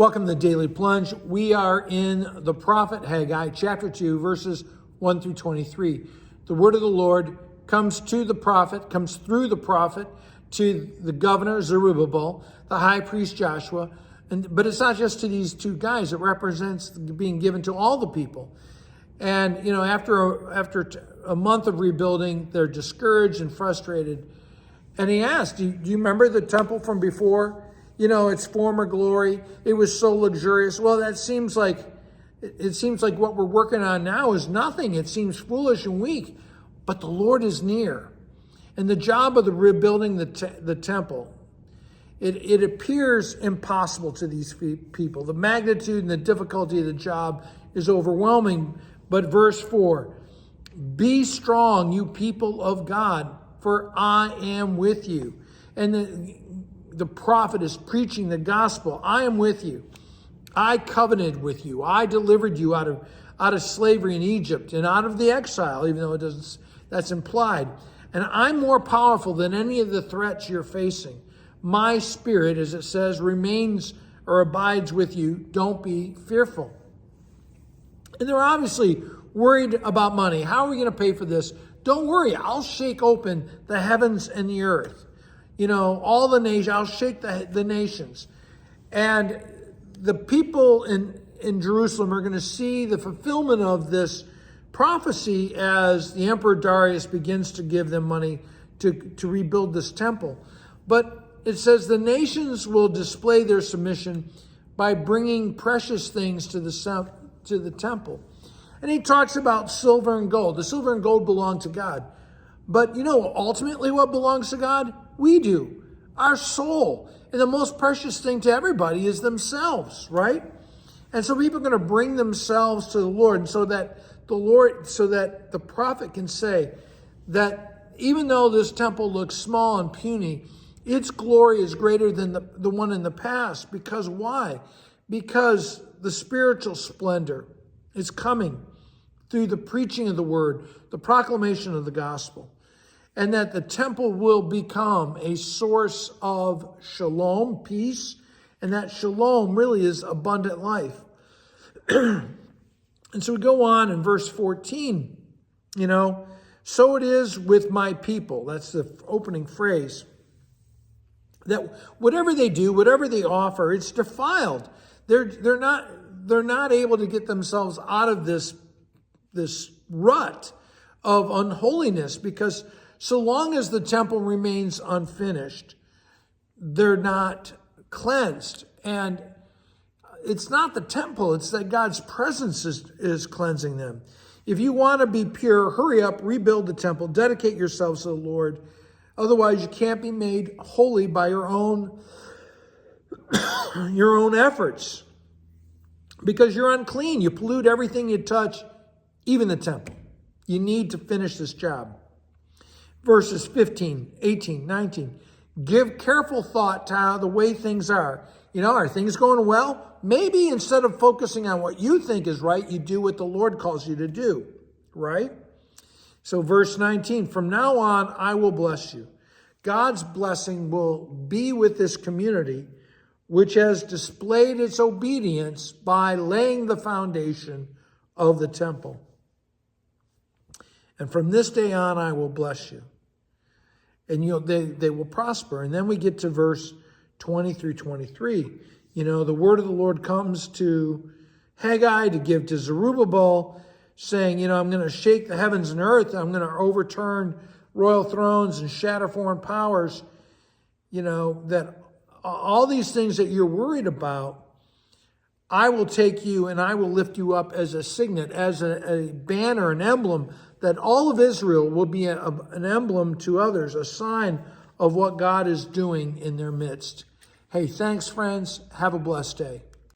Welcome to the Daily Plunge. We are in the prophet Haggai, chapter 2, verses 1 through 23. The word of the Lord comes through the prophet to the governor Zerubbabel, the high priest Joshua. But it's not just to these two guys. It represents being given to all the people. And, after a month of rebuilding, they're discouraged and frustrated. And he asked, do you remember the temple from before? Its former glory. It was so luxurious. Well, it seems like what we're working on now is nothing. It seems foolish and weak, but the Lord is near. And the job of the rebuilding the temple, it appears impossible to these people. The magnitude and the difficulty of the job is overwhelming. But verse 4, be strong, you people of God, for I am with you. And the prophet is preaching the gospel. I am with you. I covenanted with you. I delivered you out of slavery in Egypt and out of the exile, even though that's implied. And I'm more powerful than any of the threats you're facing. My spirit, as it says, remains or abides with you. Don't be fearful. And they're obviously worried about money. How are we going to pay for this? Don't worry. I'll shake open the heavens and the earth. All the nations, I'll shake the nations. And the people in Jerusalem are going to see the fulfillment of this prophecy as the Emperor Darius begins to give them money to rebuild this temple. But it says the nations will display their submission by bringing precious things to the temple. And he talks about silver and gold. The silver and gold belong to God. But ultimately what belongs to God? We do. Our soul. And the most precious thing to everybody is themselves, right? And so people are going to bring themselves to the Lord so that the prophet can say that even though this temple looks small and puny, its glory is greater than the one in the past. Because why? Because the spiritual splendor is coming through the preaching of the word, the proclamation of the gospel. And that the temple will become a source of shalom, peace. And that shalom really is abundant life. And so we go on in verse 14, so it is with my people. That's the opening phrase. That whatever they do, whatever they offer, it's defiled. They're not able to get themselves out of this rut of unholiness, because so long as the temple remains unfinished, they're not cleansed. And it's not the temple, it's that God's presence is cleansing them. If you want to be pure, hurry up, rebuild the temple, dedicate yourselves to the Lord. Otherwise, you can't be made holy by your own efforts, because you're unclean. You pollute everything you touch, even the temple. You need to finish this job. Verses 15, 18, 19. Give careful thought to how the way things are. Are things going well? Maybe instead of focusing on what you think is right, you do what the Lord calls you to do, right? So verse 19, from now on, I will bless you. God's blessing will be with this community, which has displayed its obedience by laying the foundation of the temple. And from this day on, I will bless you. And they will prosper. And then we get to verse 20 through 23. The word of the Lord comes to Haggai to give to Zerubbabel, saying, I'm going to shake the heavens and earth. I'm going to overturn royal thrones and shatter foreign powers. That all these things that you're worried about, I will take you and I will lift you up as a signet, as a banner, an emblem, that all of Israel will be an emblem to others, a sign of what God is doing in their midst. Hey, thanks, friends. Have a blessed day.